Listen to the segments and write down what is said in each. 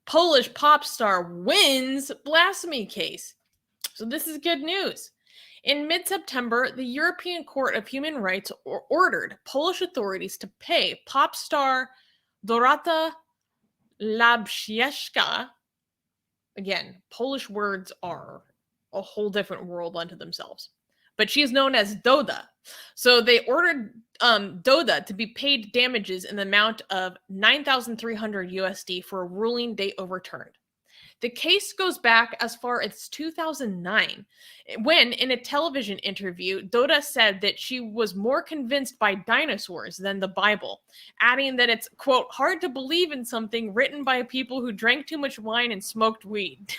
Polish pop star wins blasphemy case. So this is good news. In mid-September, the European Court of Human Rights ordered Polish authorities to pay pop star Dorota Rabczewska. Again, Polish words are a whole different world unto themselves. But she is known as Doda. So they ordered Doda to be paid damages in the amount of 9,300 USD for a ruling they overturned. The case goes back as far as 2009, when, in a television interview, Doda said that she was more convinced by dinosaurs than the Bible, adding that it's, quote, hard to believe in something written by people who drank too much wine and smoked weed.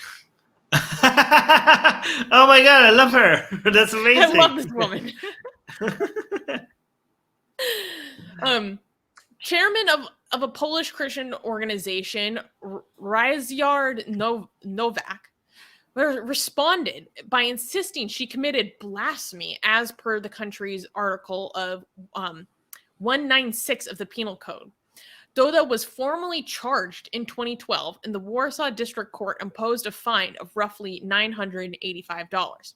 Oh my God, I love her. That's amazing. I love this woman. Chairman of a Polish Christian organization, Ryszard Nowak, responded by insisting she committed blasphemy as per the country's article of 196 of the Penal Code. Doda was formally charged in 2012, and the Warsaw District Court imposed a fine of roughly $985.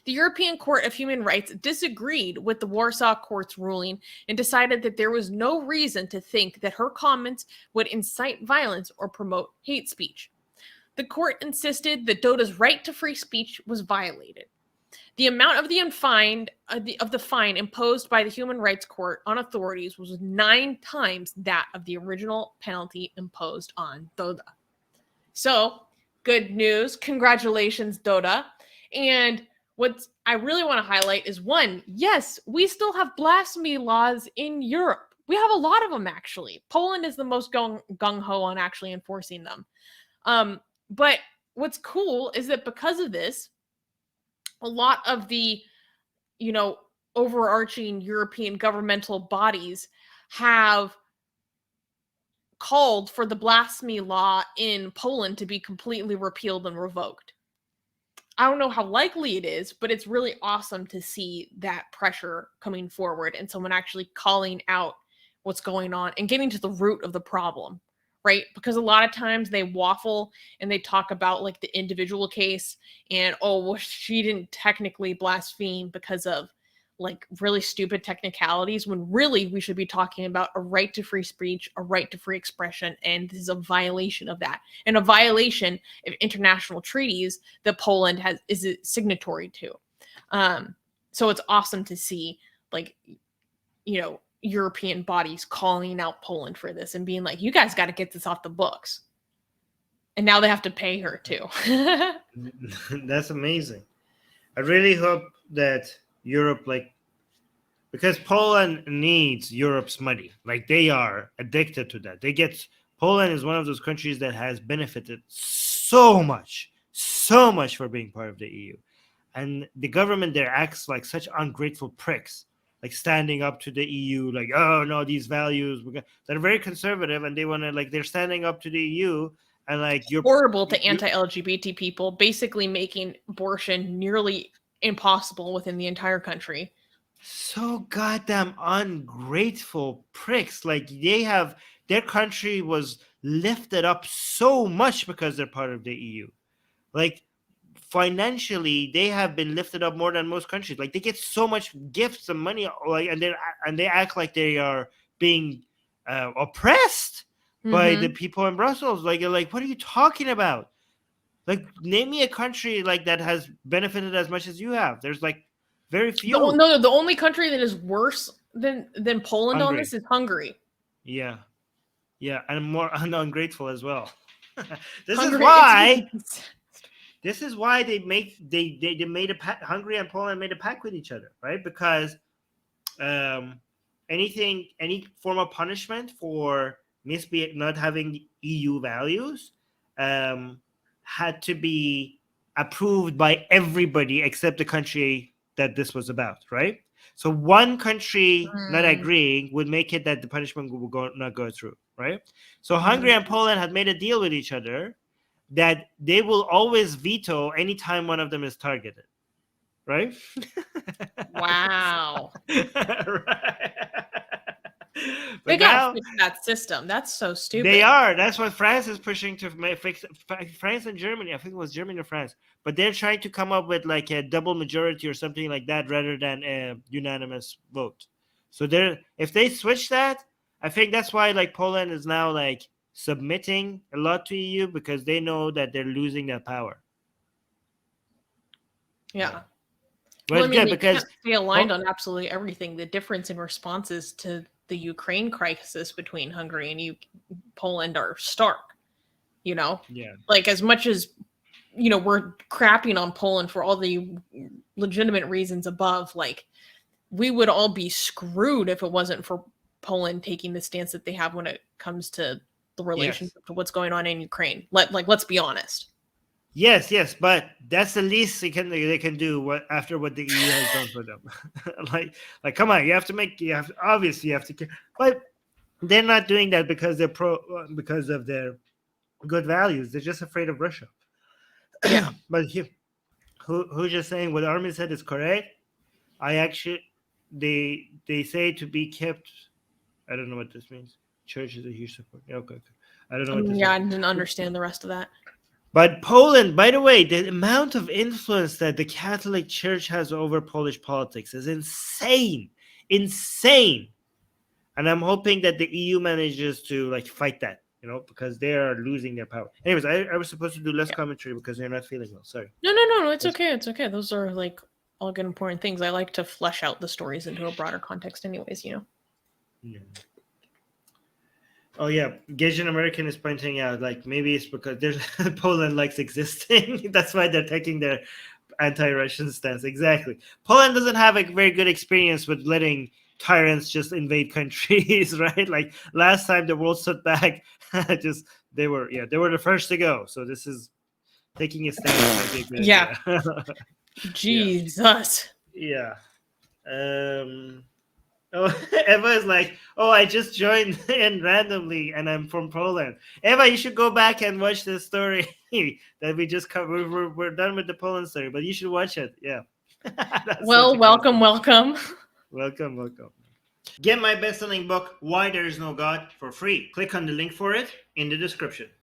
The European Court of Human Rights disagreed with the Warsaw Court's ruling and decided that there was no reason to think that her comments would incite violence or promote hate speech. The court insisted that Doda's right to free speech was violated. The amount of the fine imposed by the Human Rights Court on authorities was 9 times that of the original penalty imposed on Doda. So, good news. Congratulations, Doda. And what I really want to highlight is, one, yes, we still have blasphemy laws in Europe. We have a lot of them, actually. Poland is the most gung-ho on actually enforcing them. But what's cool is that because of this, a lot of the, overarching European governmental bodies have called for the blasphemy law in Poland to be completely repealed and revoked. I don't know how likely it is, but it's really awesome to see that pressure coming forward and someone actually calling out what's going on and getting to the root of the problem, right? Because a lot of times they waffle and they talk about like the individual case and, oh, well, she didn't technically blaspheme because of like really stupid technicalities, when really we should be talking about a right to free speech, a right to free expression, and this is a violation of that, and a violation of international treaties that Poland is a signatory to. So it's awesome to see, like, European bodies calling out Poland for this and being like, you guys got to get this off the books. And now they have to pay her too. That's amazing. I really hope that Europe, because Poland needs Europe's money. Like, they are addicted to that. Poland is one of those countries that has benefited so much for being part of the EU. And the government there acts like such ungrateful pricks, like standing up to the EU, like, oh no, these values, they're very conservative and they want to, they're standing up to the EU. And you're horrible to anti-LGBT people, basically making abortion nearly impossible within the entire country. So goddamn ungrateful pricks. Their country was lifted up so much because they're part of the EU. Financially, they have been lifted up more than most countries. They get so much gifts and money, and they act like they are being oppressed by the people in Brussels. What are you talking about? Name me a country that has benefited as much as you have. There's very few. No, the only country that is worse than Poland on this is Hungary. Yeah, and more ungrateful as well. This is why they made Hungary and Poland made a pact with each other, right? Because any form of punishment for not having EU values had to be approved by everybody except the country that this was about, right? So one country not agreeing would make it that the punishment will not go through, right? So Hungary and Poland had made a deal with each other that they will always veto anytime one of them is targeted, right? Wow. Right. They But gotta now fix that system. That's so stupid. they are. That's what France is pushing to fix. France and Germany. I think it was Germany or France. But they're trying to come up with like a double majority or something like that rather than a unanimous vote. So if they switch that, I think that's why like Poland is now like submitting a lot to EU because they know that they're losing their power. Yeah. But Well, I it's mean, good they because can't stay aligned on absolutely everything. The difference in responses to the Ukraine crisis between Hungary and Poland are stark. You know, yeah, like as much as we're crapping on Poland for all the legitimate reasons above, like we would all be screwed if it wasn't for Poland taking the stance that they have when it comes to the relationship to what's going on in Ukraine. Let's be honest. yes, but that's the least they can do after what the EU has done for them. like come on, obviously you have to, but they're not doing that because they're because of their good values. They're just afraid of Russia. Yeah. But who's just saying what Armin said is correct. I actually they say to be kept. I don't know what this means. Church is a huge support. Okay. I don't know what this I means. didn't understand the rest of that. But Poland, by the way, the amount of influence that the Catholic Church has over Polish politics is insane. Insane. And I'm hoping that the EU manages to like fight that, because they are losing their power. Anyways, I was supposed to do less commentary because they're not feeling well. Sorry. No. It's okay. It's okay. Those are like all good important things. I like to flesh out the stories into a broader context anyways, Yeah. Oh yeah, Gasian American is pointing out like maybe it's because there's Poland likes existing. That's why they're taking their anti-Russian stance. Exactly. Poland doesn't have a very good experience with letting tyrants just invade countries, right? Like last time the world stood back, they were the first to go. So this is taking a stance. Yeah. Jesus. Yeah. Oh, Eva is like, I just joined in randomly and I'm from Poland. Eva, you should go back and watch the story that we just covered. We're done with the Poland story, but you should watch it. Yeah. Well, welcome. Welcome. Get my best-selling book, Why There Is No God, for free. Click on the link for it in the description.